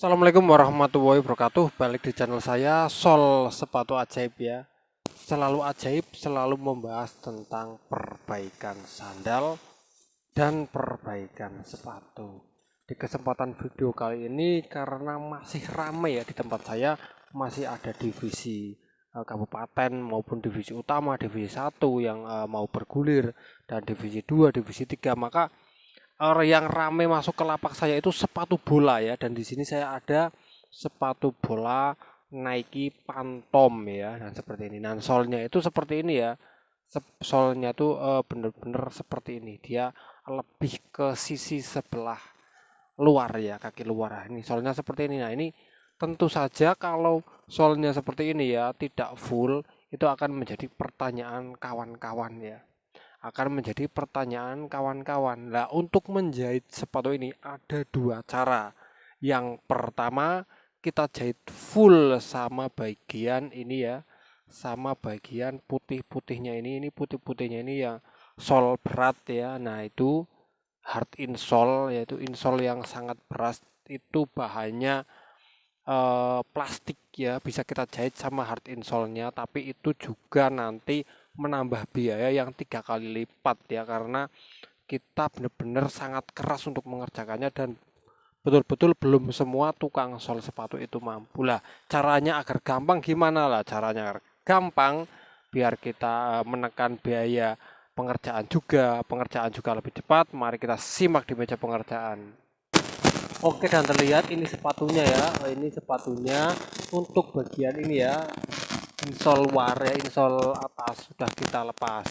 Assalamualaikum warahmatullahi wabarakatuh. Balik di channel saya Sol Sepatu Ajaib ya. Selalu ajaib, selalu membahas tentang perbaikan sandal dan perbaikan sepatu. Di kesempatan video kali ini karena masih ramai ya di tempat saya, masih ada divisi kabupaten maupun divisi utama, divisi 1 yang mau bergulir dan divisi 2, divisi 3, maka yang rame masuk ke lapak saya itu sepatu bola ya, dan di sini saya ada sepatu bola Nike Phantom ya, dan seperti ini. Dan solnya itu seperti ini ya. Solnya tuh bener-bener seperti ini. Dia lebih ke sisi sebelah luar ya, kaki luar. Nah, ini solnya seperti ini. Nah, ini tentu saja kalau solnya seperti ini ya, tidak full, itu akan menjadi pertanyaan kawan-kawan ya, akan menjadi pertanyaan kawan-kawan. Nah, untuk menjahit sepatu ini ada dua cara. Yang pertama, kita jahit full sama bagian ini ya, sama bagian putih-putihnya ini putih-putihnya ini yang sol berat ya. Nah, itu hard insole, yaitu insole yang sangat berat, itu bahannya plastik ya, bisa kita jahit sama hard insole-nya, tapi itu juga nanti menambah biaya yang 3 kali lipat ya, karena kita benar-benar sangat keras untuk mengerjakannya, dan betul-betul belum semua tukang sol sepatu itu mampu. Lah, caranya agar gampang gimana lah, caranya agar gampang biar kita menekan biaya pengerjaan juga lebih cepat. Mari kita simak di meja pengerjaan. Oke, dan terlihat ini sepatunya ya. Ini sepatunya untuk bagian ini ya, insole war ya, insole atas sudah kita lepas.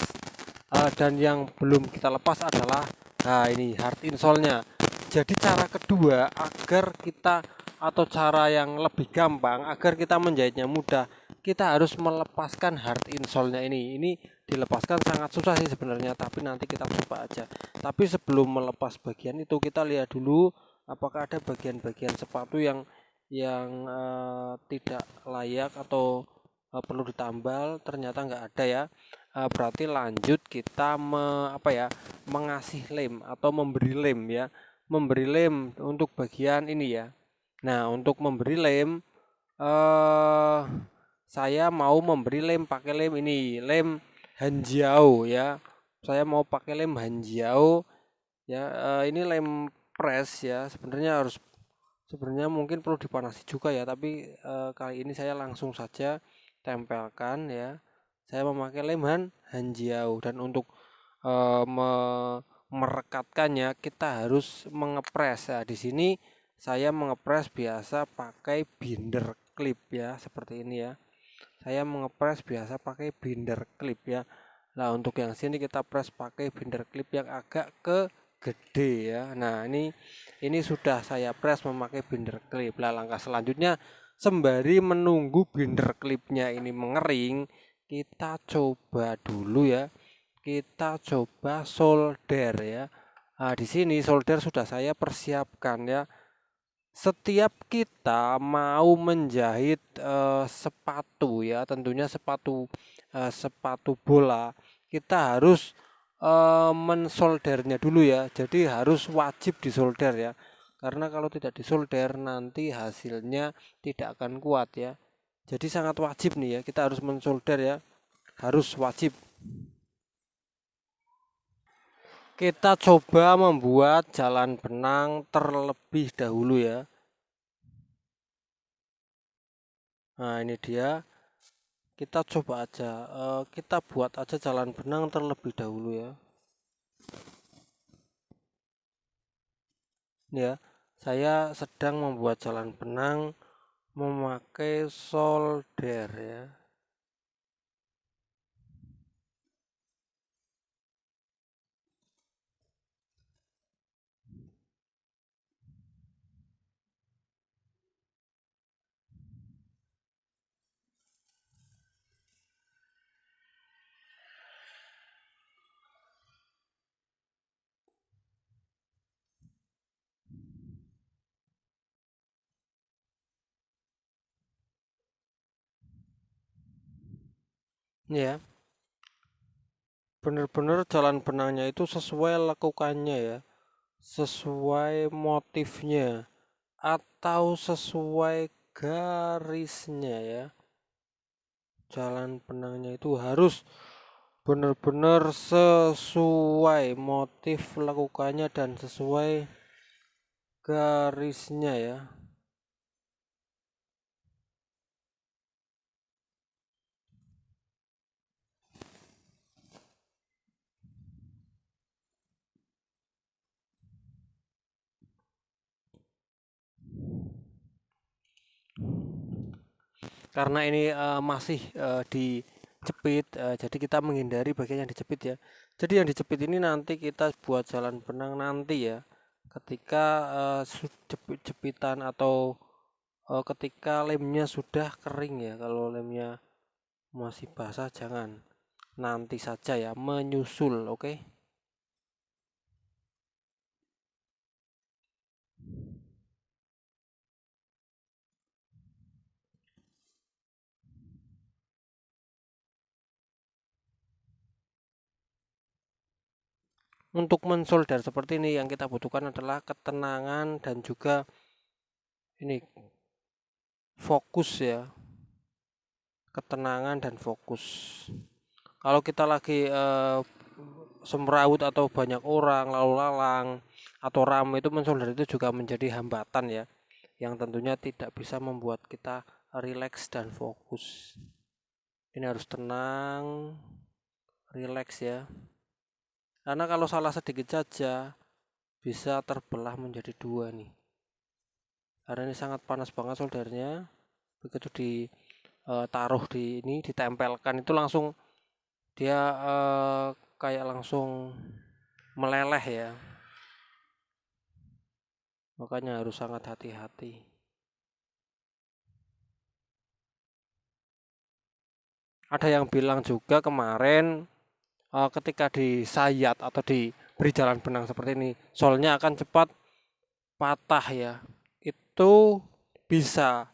Dan yang belum kita lepas adalah, nah, ini hard insole-nya. Jadi cara kedua agar kita, atau cara yang lebih gampang agar kita menjahitnya mudah, kita harus melepaskan hard insole-nya ini. Ini dilepaskan sangat susah sih sebenarnya, tapi nanti kita coba aja. Tapi sebelum melepas bagian itu, kita lihat dulu apakah ada bagian-bagian sepatu yang tidak layak atau perlu ditambal. Ternyata nggak ada ya. Berarti lanjut kita mengasih lem atau memberi lem ya, memberi lem untuk bagian ini ya. Nah, untuk memberi lem, eh saya mau memberi lem pakai lem ini, lem Hanjiao ya. Saya mau pakai lem Hanjiao ya. Ini lem press ya. Sebenarnya mungkin perlu dipanasi juga ya, tapi kali ini saya langsung saja tempelkan ya. Saya memakai lem Hanjiao, dan untuk merekatkannya kita harus mengepres ya. Di sini saya mengepres biasa pakai binder clip ya, seperti ini ya. Saya mengepres biasa pakai binder clip ya. Nah, untuk yang sini kita press pakai binder clip yang agak ke gede ya. Nah, ini sudah saya press memakai binder clip. Nah, langkah selanjutnya sembari menunggu binder clipnya ini mengering, kita coba dulu ya. Kita coba solder ya. Nah, di sini solder sudah saya persiapkan ya. Setiap kita mau menjahit sepatu ya, tentunya sepatu bola, kita harus mensoldernya dulu ya. Jadi harus wajib disolder ya. Karena kalau tidak disolder nanti hasilnya tidak akan kuat ya. Jadi sangat wajib nih ya, kita harus mensolder ya. Harus wajib. Kita coba membuat jalan benang terlebih dahulu ya. Nah, ini dia. Kita coba aja, kita buat aja jalan benang terlebih dahulu ya. Ya, saya sedang membuat jalan benang memakai solder ya. Ya, bener-bener jalan benangnya itu sesuai lekukannya ya, sesuai motifnya. atau sesuai garisnya ya. Jalan benangnya itu harus benar-benar sesuai motif lakukannya dan sesuai garisnya ya. Karena ini masih dijepit, jadi kita menghindari bagian yang dijepit ya. Jadi yang dijepit ini nanti kita buat jalan benang nanti ya, ketika jepitan atau ketika lemnya sudah kering ya. Kalau lemnya masih basah jangan, nanti saja ya, menyusul. Oke. Untuk mensolder seperti ini yang kita butuhkan adalah ketenangan dan juga ini fokus ya, ketenangan dan fokus. Kalau kita lagi semrawut atau banyak orang lalu lalang atau ramai, itu mensolder itu juga menjadi hambatan ya, yang tentunya tidak bisa membuat kita rileks dan fokus. Ini harus tenang, rileks ya, karena kalau salah sedikit saja bisa terbelah menjadi dua nih, karena ini sangat panas banget soldernya. Begitu ditaruh di ini, ditempelkan itu langsung dia kayak langsung meleleh ya, makanya harus sangat hati-hati. Ada yang bilang juga kemarin ketika disayat atau diberi jalan benang seperti ini, solnya akan cepat patah ya. Itu bisa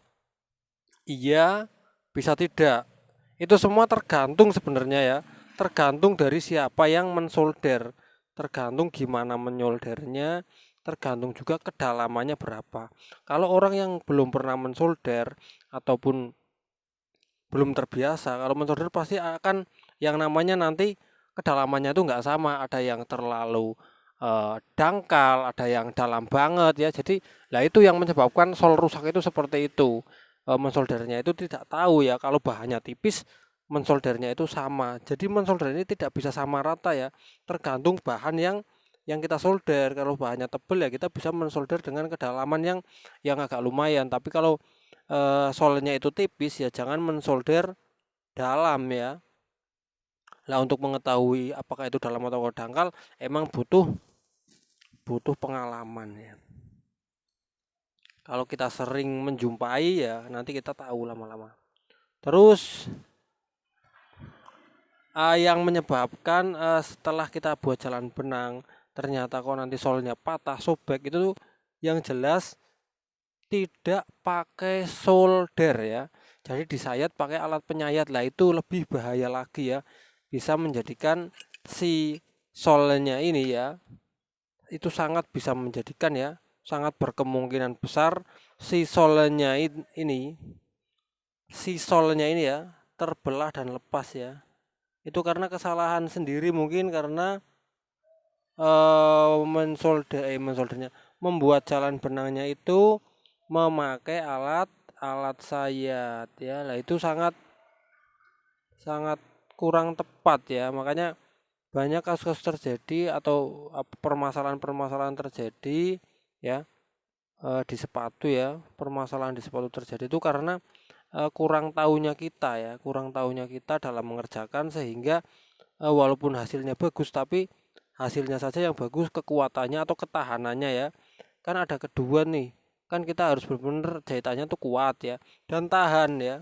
iya, bisa tidak. Itu semua tergantung sebenarnya ya. Tergantung dari siapa yang mensolder, tergantung gimana menyoldernya, tergantung juga kedalamannya berapa. Kalau orang yang belum pernah mensolder ataupun belum terbiasa, kalau mensolder pasti akan yang namanya nanti kedalamannya itu nggak sama. Ada yang terlalu dangkal, ada yang dalam banget ya. Jadi lah itu yang menyebabkan sol rusak itu seperti itu. Mensoldernya itu tidak tahu ya, kalau bahannya tipis mensoldernya itu sama. Jadi mensolder ini tidak bisa sama rata ya, tergantung bahan yang kita solder. Kalau bahannya tebal ya kita bisa mensolder dengan kedalaman yang agak lumayan. Tapi kalau solnya itu tipis ya jangan mensolder dalam ya. Nah, untuk mengetahui apakah itu dalam atau dangkal emang butuh pengalaman ya. Kalau kita sering menjumpai ya nanti kita tahu lama-lama. Terus yang menyebabkan setelah kita buat jalan benang ternyata kok nanti solnya patah sobek, itu yang jelas tidak pakai solder ya. Jadi disayat pakai alat penyayat lah, itu lebih bahaya lagi ya. Bisa menjadikan si solnya ini ya, itu sangat bisa menjadikan ya, sangat berkemungkinan besar si solnya ini ya terbelah dan lepas ya. Itu karena kesalahan sendiri, mungkin karena mensoldernya, membuat jalan benangnya itu memakai alat sayat ya. Lah itu sangat kurang tepat ya. Makanya banyak kasus terjadi atau permasalahan-permasalahan terjadi ya di sepatu ya. Permasalahan di sepatu terjadi itu karena kurang tahunya kita ya, kurang tahunya kita dalam mengerjakan, sehingga walaupun hasilnya bagus tapi hasilnya saja yang bagus, kekuatannya atau ketahanannya ya. Kan ada kedua nih. Kan kita harus benar-benar jahitannya tuh kuat ya dan tahan ya.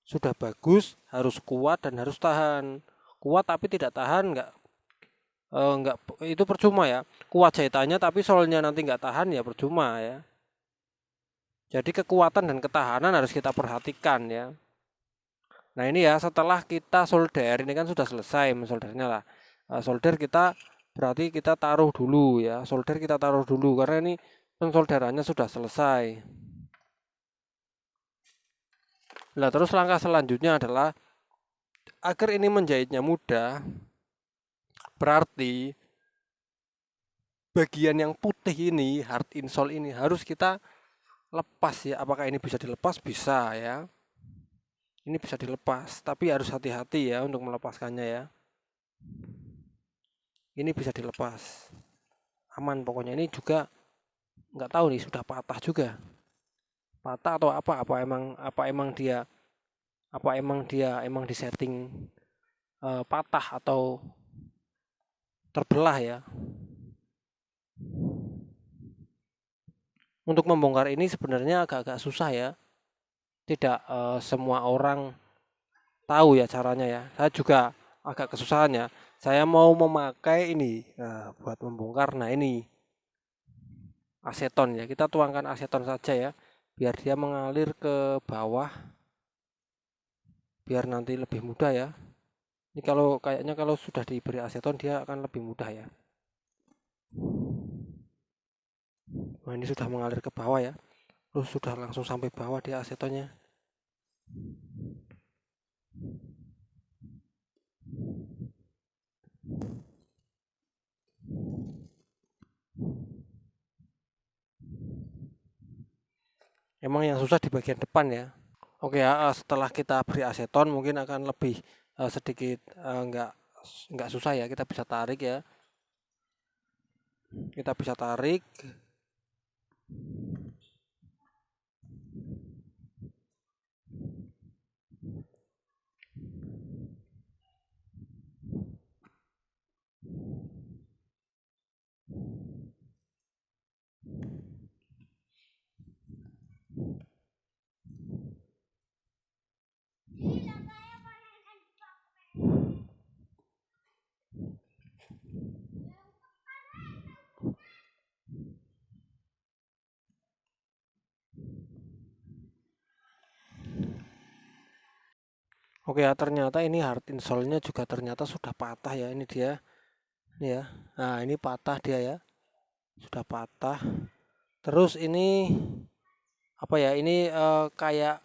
Sudah bagus, harus kuat dan harus tahan. Kuat tapi tidak tahan enggak, itu percuma ya. Kuat jahitannya tapi solnya nanti enggak tahan ya percuma ya. Jadi kekuatan dan ketahanan harus kita perhatikan ya. Nah ini ya, setelah kita solder ini kan sudah selesai mensoldernya lah. Solder kita berarti kita taruh dulu ya. Solder kita taruh dulu karena ini Pensolderannya sudah selesai. Nah, terus langkah selanjutnya adalah agar ini menjahitnya mudah, berarti bagian yang putih ini, hard insole ini harus kita lepas ya. Apakah ini bisa dilepas? Bisa ya. Ini bisa dilepas, tapi harus hati-hati ya untuk melepaskannya ya. Ini bisa dilepas. Aman pokoknya. Ini juga nggak tahu nih sudah patah juga. Patah atau apa emang dia disetting patah atau terbelah ya. Untuk membongkar ini sebenarnya agak-agak susah ya. Tidak semua orang tahu ya caranya ya. Saya juga agak kesusahan ya. Saya mau memakai ini buat membongkar. Nah, ini aseton ya. Kita tuangkan aseton saja ya, biar dia mengalir ke bawah, biar nanti lebih mudah ya. Ini kayaknya kalau sudah diberi aseton dia akan lebih mudah ya. Nah, ini sudah mengalir ke bawah ya. Terus sudah langsung sampai bawah dia asetonnya. Emang yang susah di bagian depan ya. Oke ya, setelah kita beri aseton mungkin akan lebih sedikit nggak susah ya. Kita bisa tarik ya. Kita bisa tarik. Oke ya, ternyata ini hard insole-nya juga ternyata sudah patah ya. Ini dia. Ini ya. Nah, ini patah dia ya. Sudah patah. Terus ini apa ya? Ini kayak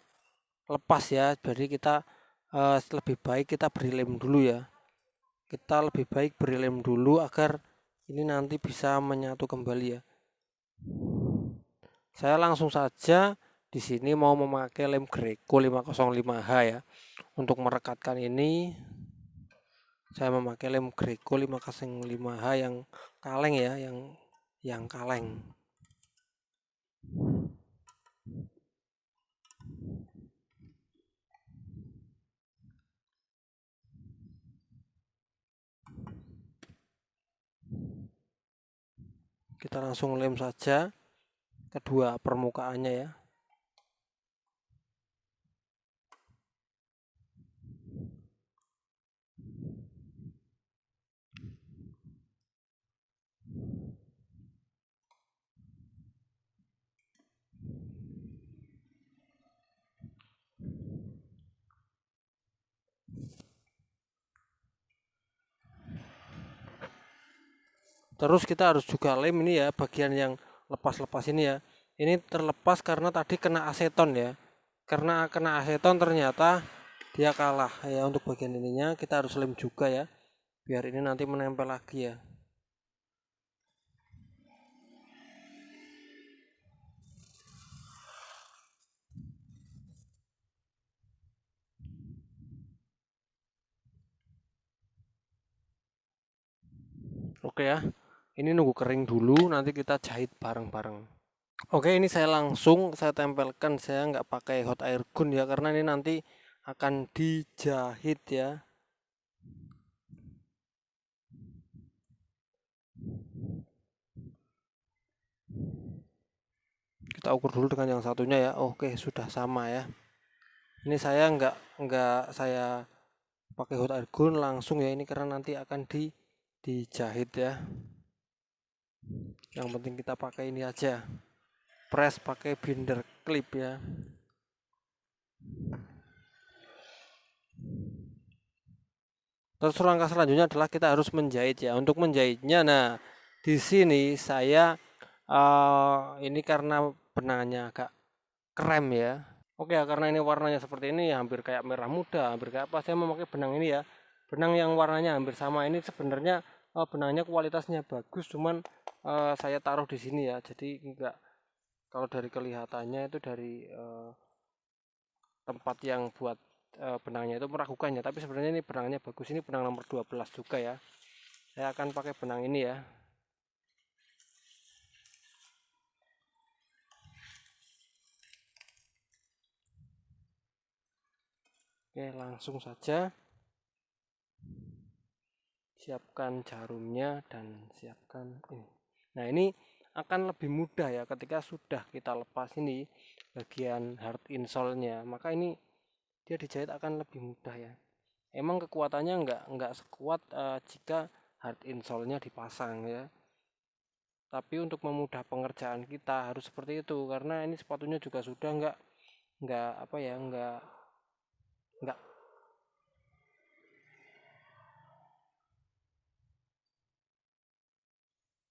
lepas ya. Jadi kita lebih baik kita beri lem dulu ya. Kita lebih baik beri lem dulu agar ini nanti bisa menyatu kembali ya. Saya langsung saja di sini mau memakai lem Greco 505H ya. Untuk merekatkan ini saya memakai lem Greco 505H yang kaleng ya, yang kaleng. Kita langsung lem saja kedua permukaannya ya. Terus kita harus juga lem ini ya, bagian yang lepas-lepas ini ya. Ini terlepas karena tadi kena aseton ya. Karena kena aseton ternyata dia kalah ya. Untuk bagian ininya kita harus lem juga ya, biar ini nanti menempel lagi ya. Oke ya, ini nunggu kering dulu, nanti kita jahit bareng-bareng. Oke, ini saya tempelkan, saya nggak pakai hot air gun ya, karena ini nanti akan dijahit ya. Kita ukur dulu dengan yang satunya ya. Oke, sudah sama ya. Ini saya nggak saya pakai hot air gun langsung ya, ini karena nanti akan dijahit ya. Yang penting kita pakai ini aja, press pakai binder clip ya. Terus langkah selanjutnya adalah kita harus menjahit ya. Untuk menjahitnya, nah di sini saya Ini karena benangnya agak krem ya. Oke ya, karena ini warnanya seperti ini ya, hampir kayak merah muda, hampir kayak apa, saya memakai benang ini ya. Benang yang warnanya hampir sama ini sebenarnya benangnya kualitasnya bagus, cuman saya taruh di sini ya. Jadi enggak, kalau dari kelihatannya itu dari tempat yang buat benangnya itu meragukannya, tapi sebenarnya ini benangnya bagus. Ini benang nomor 12 juga ya. Saya akan pakai benang ini ya. Oke, langsung saja siapkan jarumnya dan siapkan ini. Nah, ini akan lebih mudah ya ketika sudah kita lepas ini bagian hard insole-nya, maka ini dia dijahit akan lebih mudah ya. Emang kekuatannya nggak sekuat jika hard insole-nya dipasang ya. Tapi untuk memudah pengerjaan kita harus seperti itu, karena ini sepatunya juga sudah nggak apa ya, nggak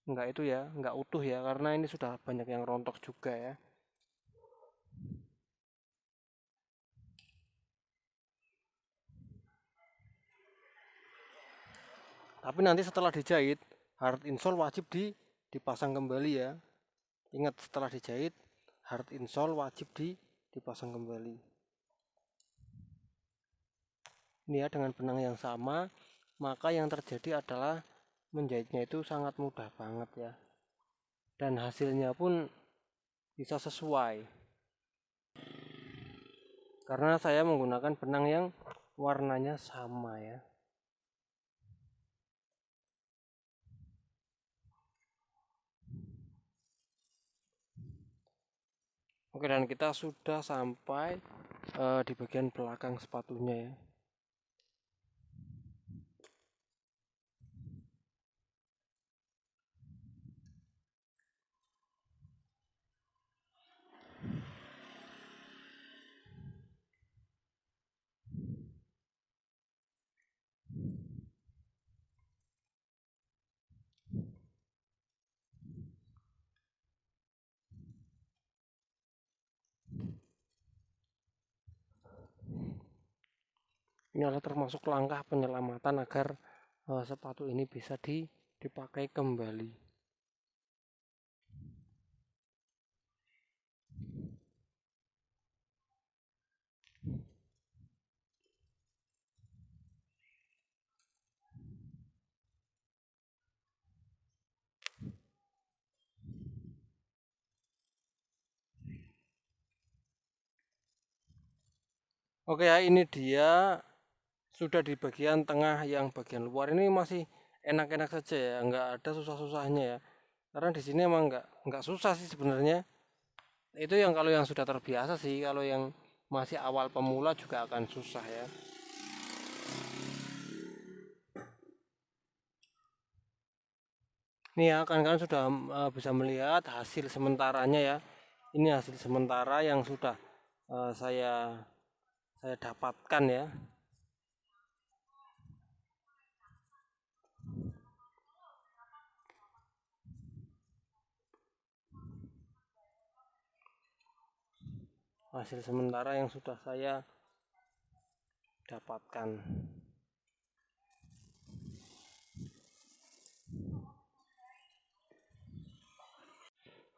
nggak itu ya, nggak utuh ya, karena ini sudah banyak yang rontok juga ya. Tapi nanti setelah dijahit, hard insole wajib dipasang kembali ya. Ingat, setelah dijahit, hard insole wajib dipasang kembali. Ini ya, dengan benang yang sama, maka yang terjadi adalah menjahitnya itu sangat mudah banget ya. Dan hasilnya pun bisa sesuai. Karena saya menggunakan benang yang warnanya sama ya. Oke, dan kita sudah sampai di bagian belakang sepatunya ya. Ini adalah termasuk langkah penyelamatan agar sepatu ini bisa dipakai kembali. Oke ya, ini dia sudah di bagian tengah. Yang bagian luar ini masih enak-enak saja ya, nggak ada susah-susahnya ya. Karena di sini emang nggak susah sih sebenarnya. Itu yang kalau yang sudah terbiasa sih, kalau yang masih awal pemula juga akan susah ya. Nih ya, kan kalian sudah bisa melihat hasil sementaranya ya. Ini hasil sementara yang sudah saya dapatkan ya. Hasil sementara yang sudah saya dapatkan.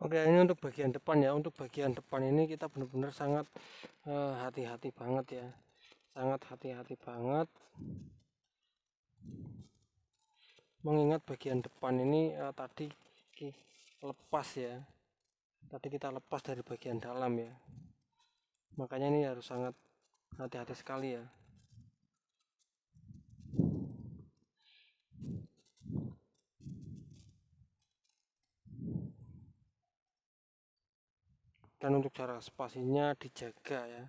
Oke, ini untuk bagian depan ya. Untuk bagian depan ini kita benar-benar sangat hati-hati banget ya. Sangat hati-hati banget. Mengingat bagian depan ini tadi lepas ya. Tadi kita lepas dari bagian dalam ya. Makanya ini harus sangat hati-hati sekali ya. Dan untuk jarak spasinya dijaga ya.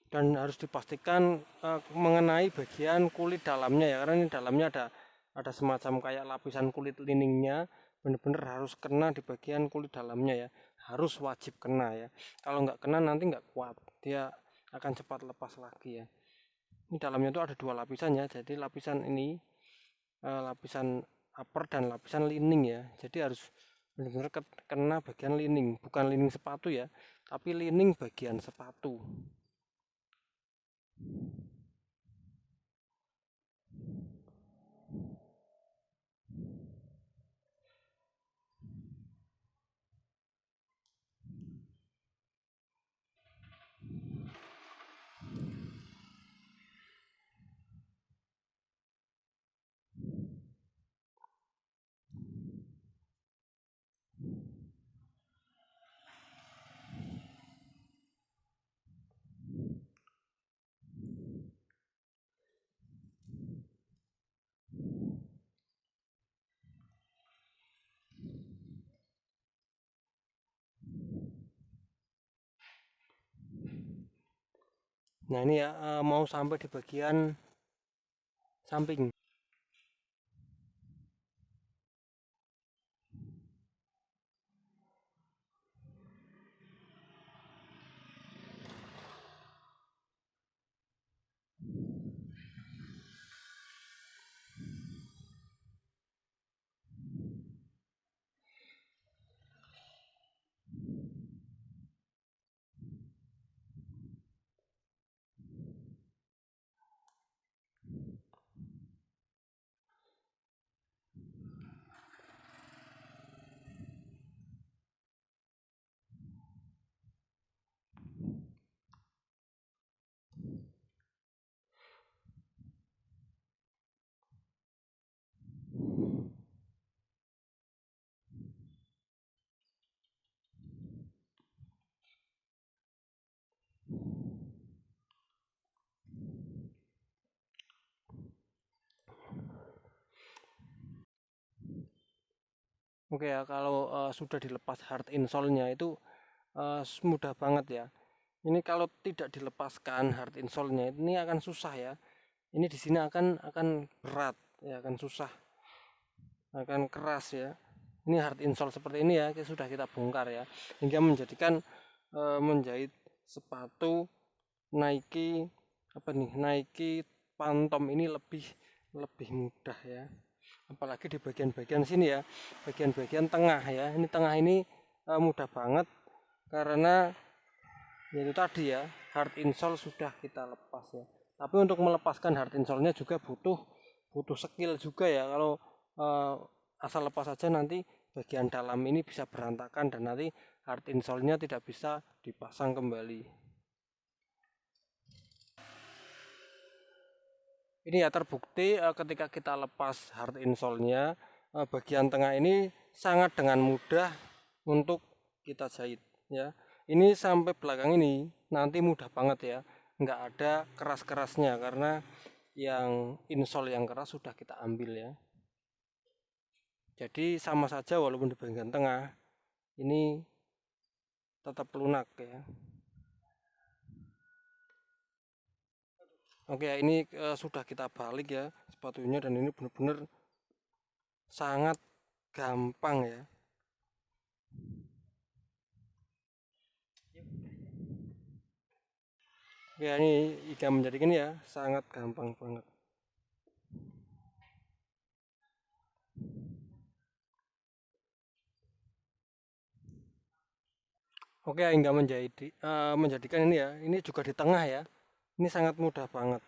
Dan harus dipastikan mengenai bagian kulit dalamnya ya, karena ini dalamnya ada semacam kayak lapisan kulit liningnya, benar-benar harus kena di bagian kulit dalamnya ya, harus wajib kena ya. Kalau nggak kena nanti nggak kuat, dia akan cepat lepas lagi ya. Ini dalamnya itu ada dua lapisan ya, jadi lapisan ini lapisan upper dan lapisan lining ya. Jadi harus benar-benar kena bagian lining, bukan lining sepatu ya, tapi lining bagian sepatu. Nah ini ya mau sampai di bagian samping. Oke ya, kalau sudah dilepas hard insole-nya itu mudah banget ya. Ini kalau tidak dilepaskan hard insole-nya ini akan susah ya. Ini di sini akan berat ya, akan susah, akan keras ya. Ini hard insole seperti ini ya, sudah kita bongkar ya, hingga menjadikan menjahit sepatu Nike Nike Phantom ini lebih mudah ya. Apalagi di bagian-bagian sini ya, bagian-bagian tengah ya. Ini tengah ini mudah banget karena yaitu tadi ya, hard insole sudah kita lepas ya. Tapi untuk melepaskan hard insole-nya juga butuh skill juga ya. Kalau asal lepas saja nanti bagian dalam ini bisa berantakan dan nanti hard insole-nya tidak bisa dipasang kembali. Ini ya terbukti ketika kita lepas hard insole-nya, bagian tengah ini sangat dengan mudah untuk kita jahit ya. Ini sampai belakang ini nanti mudah banget ya, nggak ada keras-kerasnya karena yang insole yang keras sudah kita ambil ya. Jadi sama saja walaupun di bagian tengah ini tetap lunak ya. Oke ya, ini sudah kita balik ya sepatunya dan ini benar-benar sangat gampang ya. Ya ini jika menjadikan ya sangat gampang banget. Oke, hingga menjadikan ini ya, ini juga di tengah ya. Ini sangat mudah banget.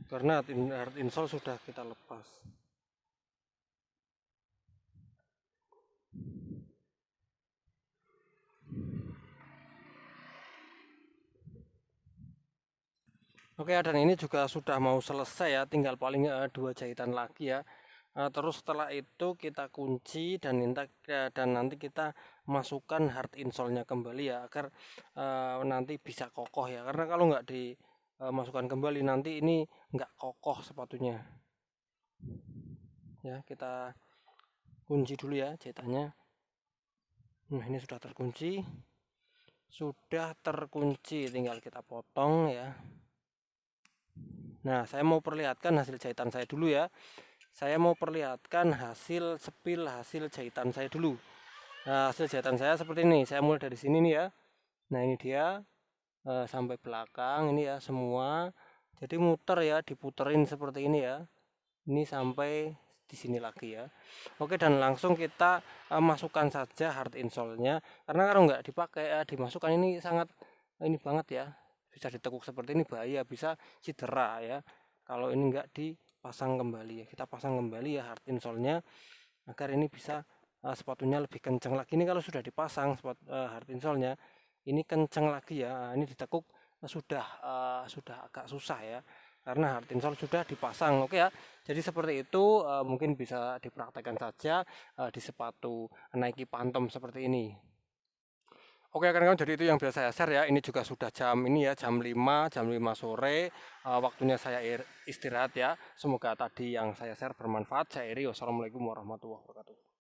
Karena hard insole sudah kita lepas. Oke, dan ini juga sudah mau selesai ya, tinggal paling 2 jahitan lagi ya. Terus setelah itu kita kunci dan nanti kita masukkan hard insole-nya kembali ya agar nanti bisa kokoh ya. Karena kalau nggak dimasukkan kembali nanti ini nggak kokoh sepatunya. Ya, kita kunci dulu ya jahitannya. Nah, ini sudah terkunci. Sudah terkunci, tinggal kita potong ya. Nah, saya mau perlihatkan hasil jahitan saya dulu ya. Saya mau perlihatkan hasil jahitan saya dulu. Nah, hasil jahitan saya seperti ini. Saya mulai dari sini nih ya. Nah, ini dia. sampai belakang ini ya semua. Jadi muter ya, diputerin seperti ini ya. Ini sampai di sini lagi ya. Oke, dan langsung kita masukkan saja hard insole-nya. Karena kalau nggak dipakai dimasukkan ini sangat ini banget ya. Bisa ditekuk seperti ini bahaya, bisa cedera ya. Kalau ini nggak dipasang kembali ya. Kita pasang kembali ya hard insole-nya agar ini bisa sepatunya lebih kencang lagi. Ini kalau sudah dipasang hard insole-nya, ini kencang lagi ya. Ini ditekuk sudah agak susah ya karena hard insole sudah dipasang. Oke ya, jadi seperti itu mungkin bisa dipraktekkan saja di sepatu Nike Phantom seperti ini. Oke kan jadi itu yang biasa saya share ya. Ini juga sudah jam ini ya, jam 5 sore. Waktunya saya istirahat ya. Semoga tadi yang saya share bermanfaat. Saya Eri, wassalamualaikum warahmatullahi wabarakatuh.